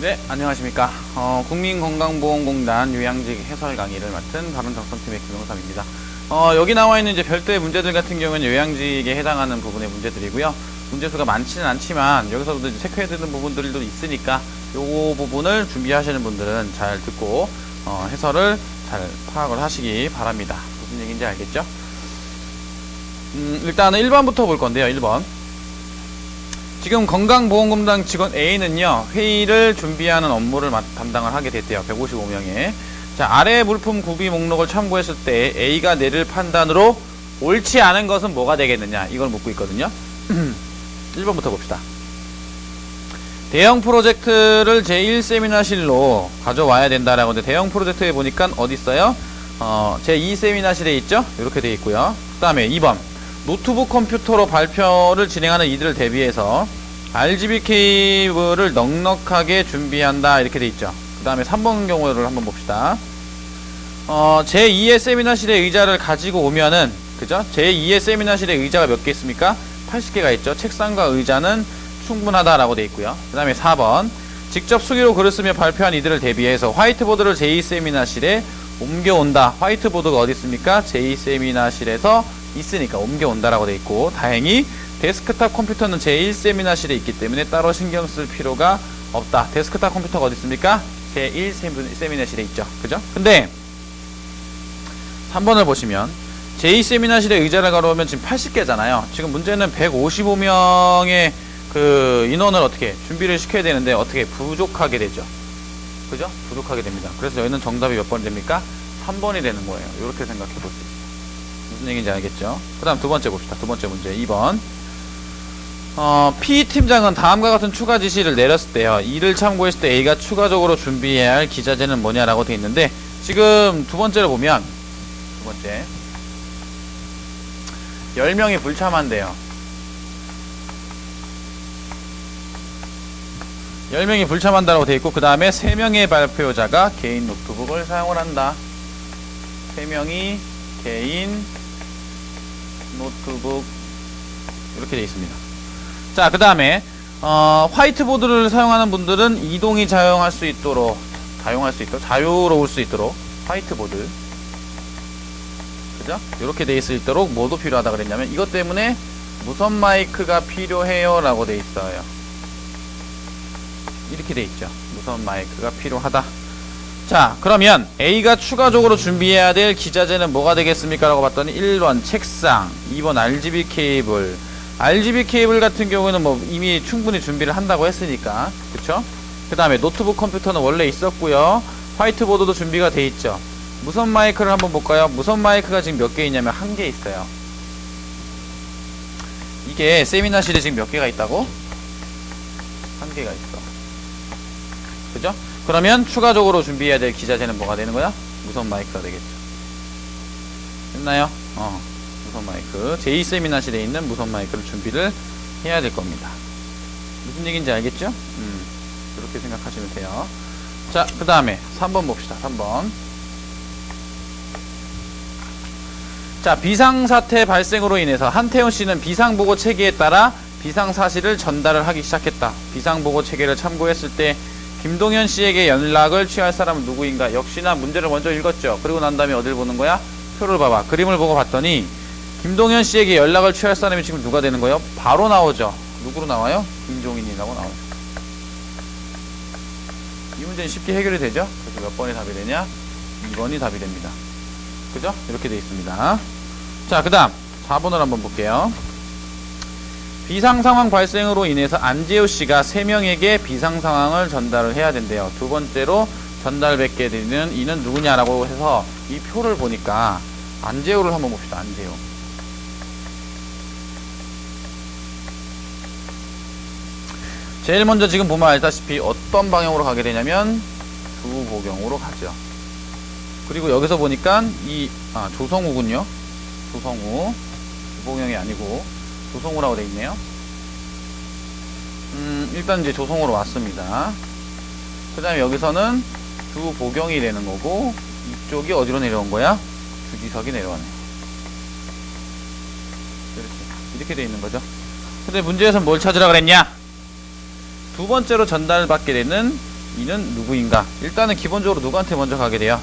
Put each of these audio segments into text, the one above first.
네, 안녕하십니까. 국민건강보험공단 요양직 해설 강의를 맡은 바른정성팀의 김영삼입니다. 여기 나와 있는 이제 별도의 문제들 같은 경우는 요양직에 해당하는 부분의 문제들이고요. 문제수가 많지는 않지만 여기서도 이제 체크해야 되는 부분들도 있으니까 요 부분을 준비하시는 분들은 잘 듣고 해설을 잘 파악을 하시기 바랍니다. 무슨 얘기인지 알겠죠? 일단은 1번부터 볼 건데요. 1번. 지금 건강보험공단 직원 A는요, 회의를 준비하는 업무를 담당을 하게 됐대요. 155명에. 자, 아래 물품 구비 목록을 참고했을 때 A가 내릴 판단으로 옳지 않은 것은 뭐가 되겠느냐, 이걸 묻고 있거든요. 1번부터 봅시다. 대형 프로젝트를 제1세미나실로 가져와야 된다라고. 근데 대형 프로젝트에 보니까 어디 있어요? 제2세미나실에 있죠? 이렇게 되어 있고요. 그 다음에 2번. 노트북 컴퓨터로 발표를 진행하는 이들을 대비해서 RGB 케이블을 넉넉하게 준비한다, 이렇게 돼 있죠. 그 다음에 3번 경우를 한번 봅시다. 제2의 세미나실의 의자를 가지고 오면은, 그죠? 제2의 세미나실의 의자가 몇 개 있습니까? 80개가 있죠. 책상과 의자는 충분하다라고 돼 있고요. 그 다음에 4번. 직접 수기로 글을 쓰며 발표한 이들을 대비해서 화이트보드를 제2 세미나실에 옮겨온다. 화이트보드가 어디 있습니까? 제2 세미나실에서 있으니까 옮겨온다라고 돼 있고, 다행히 데스크탑 컴퓨터는 제1 세미나실에 있기 때문에 따로 신경 쓸 필요가 없다. 데스크탑 컴퓨터가 어디 있습니까? 제1 세미나실에 있죠. 그죠? 근데 3번을 보시면 제2 세미나실에 의자를 가져오면 지금 80개잖아요. 지금 문제는 155명의 그 인원을 어떻게 준비를 시켜야 되는데 어떻게 부족하게 되죠. 그죠? 부족하게 됩니다. 그래서 여기는 정답이 몇 번이 됩니까? 3번이 되는 거예요. 이렇게 생각해 볼 수 있어요. 무슨 얘기인지 알겠죠? 그 다음 두 번째 봅시다. 두 번째 문제 2번. P팀장은 다음과 같은 추가 지시를 내렸을 때요, 이를 참고했을 때 A가 추가적으로 준비해야 할 기자재는 뭐냐라고 돼 있는데, 지금 두 번째로 보면, 두 번째 10명이 불참한대요. 10명이 불참한다라고 돼 있고, 그 다음에 3명의 발표자가 개인 노트북을 사용을 한다. 3명이 개인 노트북, 이렇게 돼 있습니다. 자, 그 다음에 화이트보드를 사용하는 분들은 이동이 자유할 수 있도록 자유로울 수 있도록 화이트보드, 그죠? 이렇게 돼 있도록 뭐도 필요하다 그랬냐면, 이것 때문에 무선 마이크가 필요해요 라고 돼 있어요. 이렇게 돼 있죠. 무선 마이크가 필요하다. 자, 그러면 A가 추가적으로 준비해야 될 기자재는 뭐가 되겠습니까? 라고 봤더니 1번 책상, 2번 RGB 케이블. RGB 케이블 같은 경우는 뭐 이미 충분히 준비를 한다고 했으니까, 그쵸? 그 다음에 노트북 컴퓨터는 원래 있었고요. 화이트보드도 준비가 돼 있죠. 무선 마이크를 한번 볼까요? 무선 마이크가 지금 몇 개 있냐면 1개 있어요. 이게 세미나실에 지금 몇 개가 있다고? 1개가 있어. 그죠? 그러면 추가적으로 준비해야 될 기자재는 뭐가 되는 거야? 무선 마이크가 되겠죠. 됐나요? 무선 마이크. 제2 세미나실에 있는 무선 마이크를 준비를 해야 될 겁니다. 무슨 얘기인지 알겠죠? 이렇게 생각하시면 돼요. 자, 그 다음에 3번 봅시다. 3번. 자, 비상사태 발생으로 인해서 한태훈 씨는 비상보고 체계에 따라 비상사실을 전달을 하기 시작했다. 비상보고 체계를 참고했을 때 김동현 씨에게 연락을 취할 사람은 누구인가? 역시나 문제를 먼저 읽었죠. 그리고 난 다음에 어딜 보는 거야? 표를 봐봐. 그림을 보고 봤더니 김동현 씨에게 연락을 취할 사람이 지금 누가 되는 거예요? 바로 나오죠. 누구로 나와요? 김종인이라고 나와요. 이 문제는 쉽게 해결이 되죠? 그래서 몇 번이 답이 되냐? 2번이 답이 됩니다. 그죠? 이렇게 되어 있습니다. 자, 그 다음 4번을 한번 볼게요. 비상상황 발생으로 인해서 안재우 씨가 3명에게 비상상황을 전달을 해야 된대요. 두 번째로 전달받게 되는 이는 누구냐라고 해서 이 표를 보니까 안재우를 한번 봅시다. 안재우. 제일 먼저 지금 보면 알다시피 어떤 방향으로 가게 되냐면 주보경으로 가죠. 그리고 여기서 보니까 조성우군요. 조성우. 주보경이 아니고 조성우라고 돼 있네요. 일단 이제 조성우로 왔습니다. 그 다음에 여기서는 주보경이 되는 거고, 이쪽이 어디로 내려온 거야? 주지석이 내려오네. 이렇게 돼 있는 거죠. 근데 문제에서 뭘 찾으라 그랬냐? 두 번째로 전달받게 되는 이는 누구인가? 일단은 기본적으로 누구한테 먼저 가게 돼요?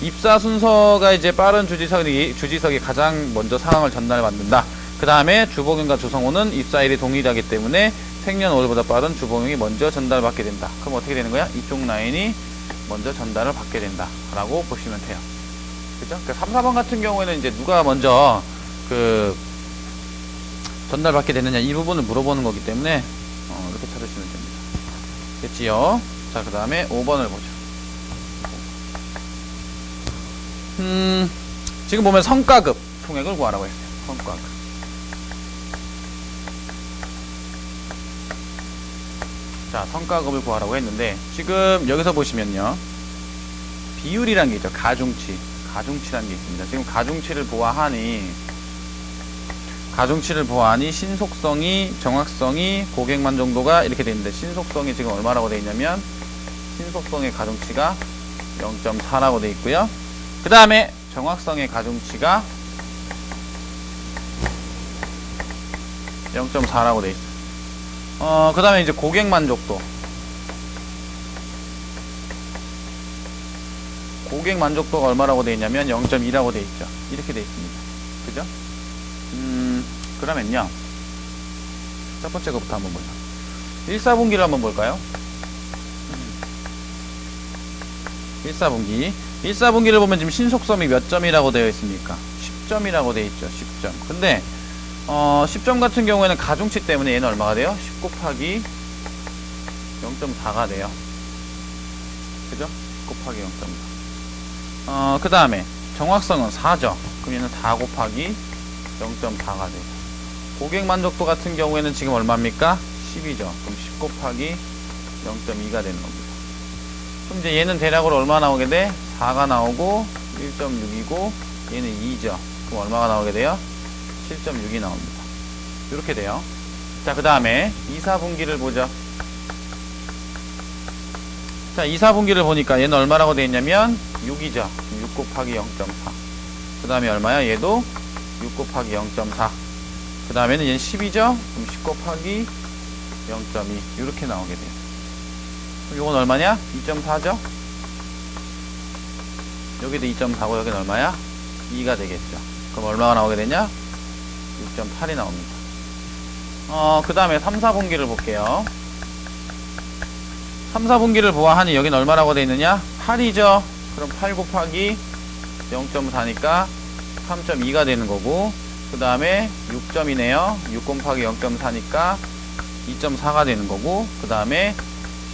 입사 순서가 이제 빠른 주지석이 가장 먼저 상황을 전달받는다. 그 다음에 주복용과 주성호는 입사일이 동일하기 때문에 생년월일보다 빠른 주복용이 먼저 전달받게 된다. 그럼 어떻게 되는 거야? 이쪽 라인이 먼저 전달을 받게 된다 라고 보시면 돼요. 그죠? 그러니까 3, 4번 같은 경우에는 이제 누가 먼저 전달받게 되느냐 이 부분을 물어보는 거기 때문에 이렇게 찾으시면 됩니다. 됐지요? 자, 그 다음에 5번을 보죠. 지금 보면 성과급 총액을 구하라고 했어요. 성과급. 자, 성과급을 구하라고 했는데 지금 여기서 보시면요, 비율이란 게 있죠. 가중치라는 게 있습니다. 지금 가중치를 보아하니 신속성이, 정확성이, 고객 만족도가 이렇게 되어 있는데, 신속성이 지금 얼마라고 되어 있냐면 신속성의 가중치가 0.4라고 되어 있고요. 그 다음에 정확성의 가중치가 0.4라고 되어 있어요. 그 다음에 이제 고객 만족도. 고객 만족도가 얼마라고 되어 있냐면 0.2라고 되어 있죠. 이렇게 되어 있습니다. 그죠? 그러면요, 첫 번째 것부터 한번 보죠. 1사분기를 한번 볼까요? 1사분기를 보면 지금 신속성이 몇 점이라고 되어 있습니까? 10점이라고 되어 있죠. 10점. 근데 10점 같은 경우에는 가중치 때문에 얘는 얼마가 돼요? 10 곱하기 0.4가 돼요. 그죠? 10 곱하기 0.4. 그 다음에 정확성은 4죠. 그럼 얘는 4 곱하기 0.4가 돼요. 고객 만족도 같은 경우에는 지금 얼마입니까? 10이죠. 그럼 10 곱하기 0.2가 되는 겁니다. 그럼 이제 얘는 대략으로 얼마 나오게 돼? 4가 나오고 1.6이고 얘는 2죠. 그럼 얼마가 나오게 돼요? 7.6이 나옵니다. 이렇게 돼요. 자, 그 다음에 2사분기를 보죠. 자, 2사분기를 보니까 얘는 얼마라고 되어 있냐면 6이죠. 6 곱하기 0.4. 그 다음에 얼마야? 얘도 6 곱하기 0.4. 그 다음에는 얘는 10이죠. 그럼 10 곱하기 0.2 이렇게 나오게 돼요. 그럼 이건 얼마냐? 2.4죠. 여기도 2.4고 여기는 얼마야? 2가 되겠죠. 그럼 얼마가 나오게 되냐? 6.8이 나옵니다. 그 다음에 3, 4분기를 볼게요. 3, 4분기를 보아하니 여긴 얼마라고 되어 있느냐? 8이죠. 그럼 8 곱하기 0.4니까 3.2가 되는 거고, 그 다음에 6점이네요. 6 곱하기 0.4니까 2.4가 되는 거고, 그 다음에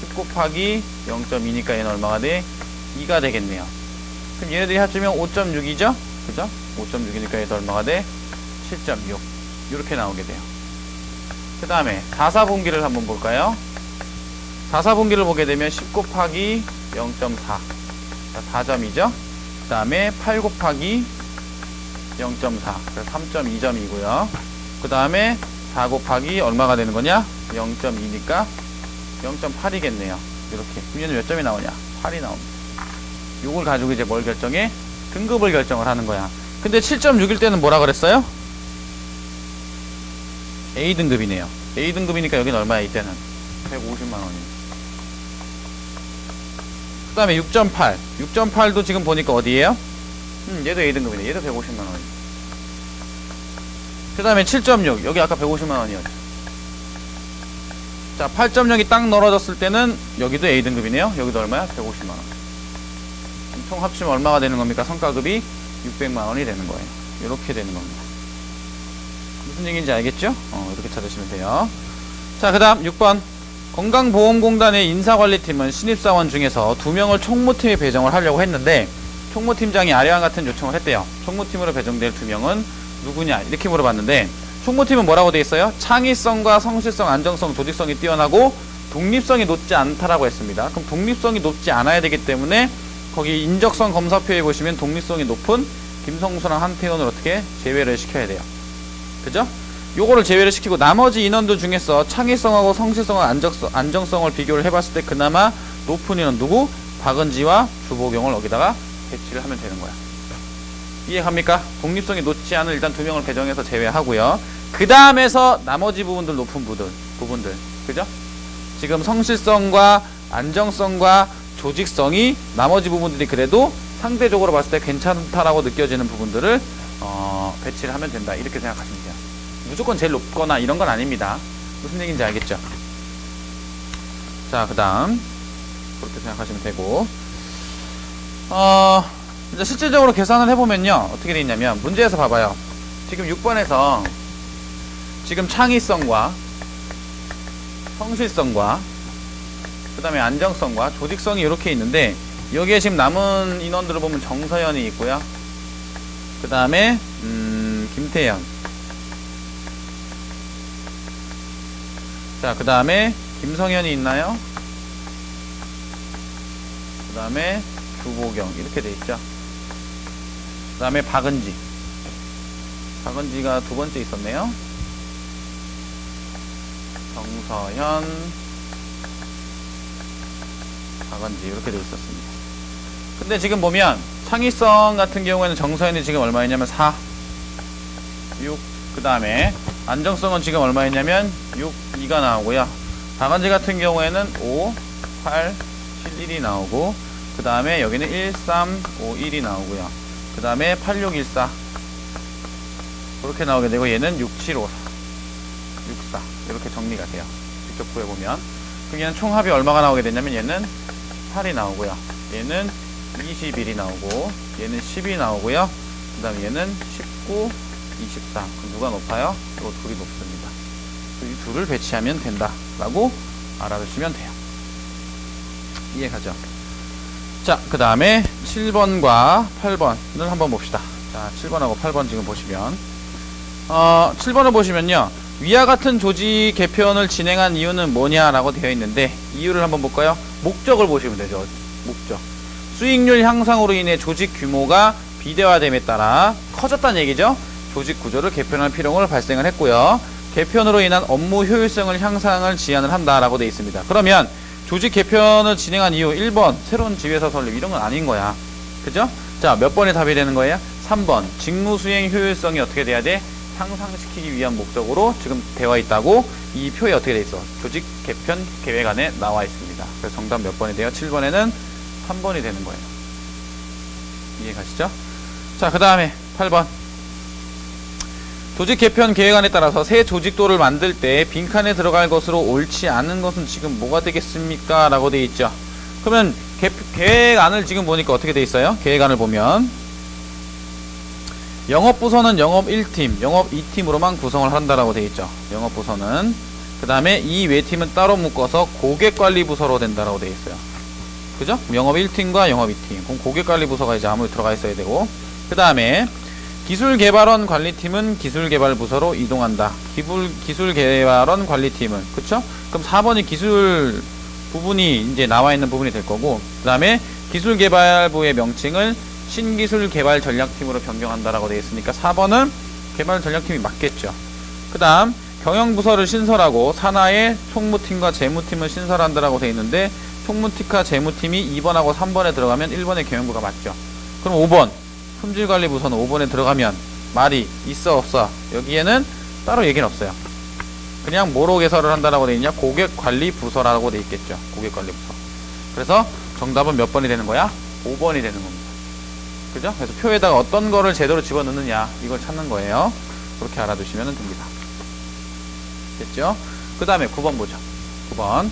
10 곱하기 0.2니까 얘는 얼마가 돼? 2가 되겠네요. 그럼 얘네들이 합치면 5.6이죠? 그죠? 5.6이니까 얘도 얼마가 돼? 7.6. 이렇게 나오게 돼요. 그 다음에 4, 4분기를 한번 볼까요? 4, 4분기를 보게 되면 10 곱하기 0.4. 자, 4점이죠? 그 다음에 8 곱하기 0.4. 그래서 3.2점이고요. 그 다음에 4 곱하기 얼마가 되는 거냐? 0.2니까 0.8이겠네요. 이렇게. 그럼 얘는 몇 점이 나오냐? 8이 나옵니다. 요걸 가지고 이제 뭘 결정해? 등급을 결정을 하는 거야. 근데 7.6일 때는 뭐라 그랬어요? A등급이네요. A등급이니까 여기는 얼마야? 이때는 150만원입니다. 그 다음에 6.8. 6.8도 지금 보니까 어디에요? 얘도 A등급이네. 얘도 150만원입니다. 그 다음에 7.6. 여기 아까 150만원이었죠. 자, 8.0이 딱 넓어졌을 때는 여기도 A등급이네요. 여기도 얼마야? 150만원. 총 합치면 얼마가 되는 겁니까? 성과급이 600만원이 되는 거예요. 이렇게 되는 겁니다. 무슨 얘기인지 알겠죠? 이렇게 찾으시면 돼요. 자, 그 다음 6번. 건강보험공단의 인사관리팀은 신입사원 중에서 2명을 총무팀에 배정을 하려고 했는데, 총무팀장이 아래와 같은 요청을 했대요. 총무팀으로 배정될 2명은 누구냐? 이렇게 물어봤는데, 총무팀은 뭐라고 되어 있어요? 창의성과 성실성, 안정성, 조직성이 뛰어나고 독립성이 높지 않다라고 했습니다. 그럼 독립성이 높지 않아야 되기 때문에 거기 인적성 검사표에 보시면 독립성이 높은 김성수랑 한태훈을 어떻게 제외를 시켜야 돼요. 그죠? 요거를 제외를 시키고 나머지 인원들 중에서 창의성하고 성실성과 안정성을 비교를 해봤을 때 그나마 높은 인원 누구? 박은지와 주보경을 여기다가 배치를 하면 되는 거야. 이해갑니까? 독립성이 높지 않은 일단 2명을 배정해서 제외하고요. 그 다음에서 나머지 부분들 높은 부분들. 그죠? 지금 성실성과 안정성과 조직성이 나머지 부분들이 그래도 상대적으로 봤을 때 괜찮다라고 느껴지는 부분들을 배치를 하면 된다. 이렇게 생각하시면 돼요. 무조건 제일 높거나 이런 건 아닙니다. 무슨 얘기인지 알겠죠? 자, 그 다음 그렇게 생각하시면 되고, 이제 실질적으로 계산을 해보면요, 어떻게 돼 있냐면, 문제에서 봐봐요. 지금 6번에서 지금 창의성과 성실성과 그 다음에 안정성과 조직성이 이렇게 있는데, 여기에 지금 남은 인원들을 보면 정서연이 있고요, 그 다음에 김태현, 자, 그 다음에 김성현이 있나요? 그 다음에 주보경, 이렇게 돼 있죠. 그 다음에 박은지가 두 번째 있었네요. 정서현, 박은지, 이렇게 돼 있었습니다. 근데 지금 보면 창의성 같은 경우에는 정서현이 지금 얼마였냐면 4, 6, 그 다음에 안정성은 지금 얼마였냐면 6, 2가 나오고요. 박은지 같은 경우에는 5, 8, 7, 1이 나오고, 그 다음에 여기는 1, 3, 5, 1이 나오고요. 그 다음에 8, 6, 1, 4 그렇게 나오게 되고, 얘는 6, 7, 5, 4, 6, 4 이렇게 정리가 돼요. 직접 구해보면. 그럼 얘는 총합이 얼마가 나오게 되냐면, 얘는 8이 나오고요, 얘는 21이 나오고, 얘는 10이 나오고요, 그 다음에 얘는 19, 24. 그럼 누가 높아요? 이거 둘이 높습니다. 이 둘을 배치하면 된다 라고 알아두시면 돼요. 이해가죠? 자, 그 다음에 7번과 8번을 한번 봅시다. 자, 7번하고 8번 지금 보시면, 7번을 보시면요, 위와 같은 조직 개편을 진행한 이유는 뭐냐라고 되어 있는데, 이유를 한번 볼까요? 목적을 보시면 되죠. 목적. 수익률 향상으로 인해 조직 규모가 비대화됨에 따라 커졌다는 얘기죠. 조직 구조를 개편할 필요가 발생을 했고요. 개편으로 인한 업무 효율성을 향상을 지향을 한다라고 되어 있습니다. 그러면 조직 개편을 진행한 이유 1번 새로운 지회사 설립, 이런 건 아닌 거야. 그죠? 자, 몇 번이 답이 되는 거예요? 3번 직무 수행 효율성이 어떻게 돼야 돼? 향상시키기 위한 목적으로 지금 되어 있다고 이 표에 어떻게 돼 있어? 조직 개편 계획 안에 나와 있습니다. 그래서 정답 몇 번이 돼요? 7번에는 3번이 되는 거예요. 이해 가시죠? 자, 그 다음에 8번. 조직 개편 계획안에 따라서 새 조직도를 만들 때 빈칸에 들어갈 것으로 옳지 않은 것은 지금 뭐가 되겠습니까? 라고 되어 있죠. 그러면 계획안을 지금 보니까 어떻게 되어 있어요? 계획안을 보면 영업부서는 영업 1팀, 영업 2팀으로만 구성을 한다라고 되어 있죠. 영업부서는. 그 다음에 이 외팀은 따로 묶어서 고객관리부서로 된다라고 되어 있어요. 그죠? 영업 1팀과 영업 2팀. 그럼 고객관리부서가 이제 아무리 들어가 있어야 되고, 그 다음에 기술개발원 관리팀은 기술개발부서로 이동한다. 기술개발원 관리팀은, 그쵸? 그럼 4번이 기술 부분이 이제 나와 있는 부분이 될 거고, 그 다음에 기술개발부의 명칭을 신기술개발전략팀으로 변경한다라고 되어 있으니까 4번은 개발전략팀이 맞겠죠. 그 다음 경영부서를 신설하고 산하의 총무팀과 재무팀을 신설한다라고 되어 있는데, 총무팀과 재무팀이 2번하고 3번에 들어가면 1번의 경영부가 맞죠. 그럼 5번 품질관리부서는 5번에 들어가면 말이 있어 없어? 여기에는 따로 얘기는 없어요. 그냥 뭐로 개설을 한다라고 되어 있냐? 고객관리부서라고 되어 있겠죠. 고객관리부서. 그래서 정답은 몇 번이 되는 거야? 5번이 되는 겁니다. 그죠? 그래서 표에다가 어떤 거를 제대로 집어넣느냐, 이걸 찾는 거예요. 그렇게 알아두시면 됩니다. 됐죠? 그 다음에 9번 보죠. 9번.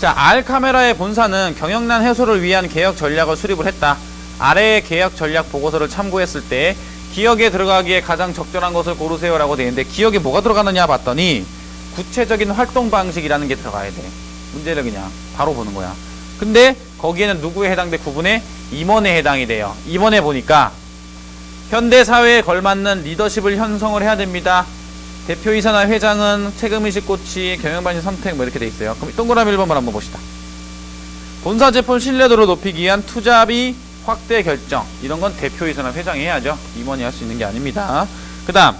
자, R카메라의 본사는 경영난 해소를 위한 개혁 전략을 수립을 했다. 아래의 개혁 전략 보고서를 참고했을 때 기억에 들어가기에 가장 적절한 것을 고르세요 라고 되어 있는데, 기억에 뭐가 들어가느냐 봤더니 구체적인 활동 방식이라는 게 들어가야 돼. 문제를 그냥 바로 보는 거야. 근데 거기에는 누구에 해당돼? 구분에 임원에 해당이 돼요. 임원에 보니까 현대사회에 걸맞는 리더십을 형성을 해야 됩니다. 대표이사나 회장은 책임의식 고치, 경영반신 선택, 뭐 이렇게 돼 있어요. 그럼 동그라미 1번만 한번 봅시다. 본사 제품 신뢰도를 높이기 위한 투자비 확대 결정, 이런 건 대표이사나 회장이 해야죠. 임원이 할 수 있는 게 아닙니다. 그 다음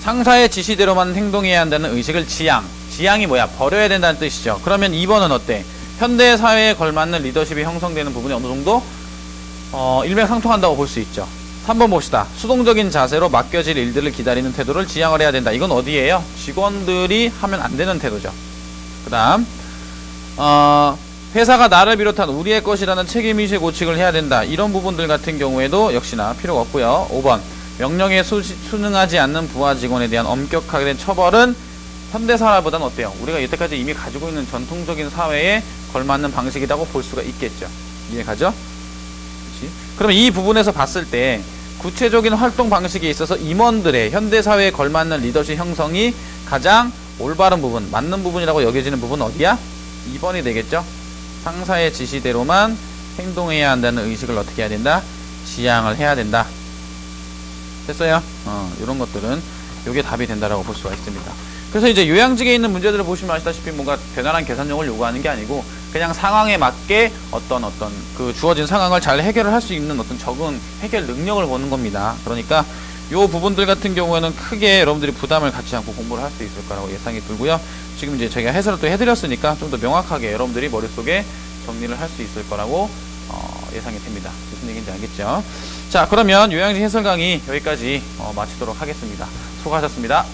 상사의 지시대로만 행동해야 한다는 의식을 지향이 뭐야? 버려야 된다는 뜻이죠. 그러면 2번은 어때? 현대사회에 걸맞는 리더십이 형성되는 부분이 어느 정도 일맥상통한다고 볼 수 있죠. 3번 봅시다. 수동적인 자세로 맡겨질 일들을 기다리는 태도를 지향을 해야 된다. 이건 어디예요? 직원들이 하면 안 되는 태도죠. 그 다음 회사가 나를 비롯한 우리의 것이라는 책임의식 고칙을 해야 된다. 이런 부분들 같은 경우에도 역시나 필요가 없고요. 5번 명령에 순응하지 않는 부하 직원에 대한 엄격하게 된 처벌은 현대사회보다는 어때요? 우리가 여태까지 이미 가지고 있는 전통적인 사회에 걸맞는 방식이라고 볼 수가 있겠죠. 이해가죠? 그렇지? 그러면 이 부분에서 봤을 때 구체적인 활동 방식에 있어서 임원들의 현대사회에 걸맞는 리더십 형성이 가장 올바른 부분, 맞는 부분이라고 여겨지는 부분은 어디야? 2번이 되겠죠? 상사의 지시대로만 행동해야 한다는 의식을 어떻게 해야 된다? 지향을 해야 된다. 됐어요? 이런 것들은 이게 답이 된다라고 볼 수가 있습니다. 그래서 이제 요양직에 있는 문제들을 보시면 아시다시피 뭔가 대단한 계산력을 요구하는 게 아니고 그냥 상황에 맞게 어떤 그 주어진 상황을 잘 해결을 할 수 있는 어떤 적은 해결 능력을 보는 겁니다. 그러니까 요 부분들 같은 경우에는 크게 여러분들이 부담을 갖지 않고 공부를 할 수 있을 거라고 예상이 들고요. 지금 이제 제가 해설을 또 해드렸으니까 좀 더 명확하게 여러분들이 머릿속에 정리를 할 수 있을 거라고 예상이 됩니다. 무슨 얘기인지 알겠죠? 자, 그러면 요양직 해설 강의 여기까지 마치도록 하겠습니다. 수고하셨습니다.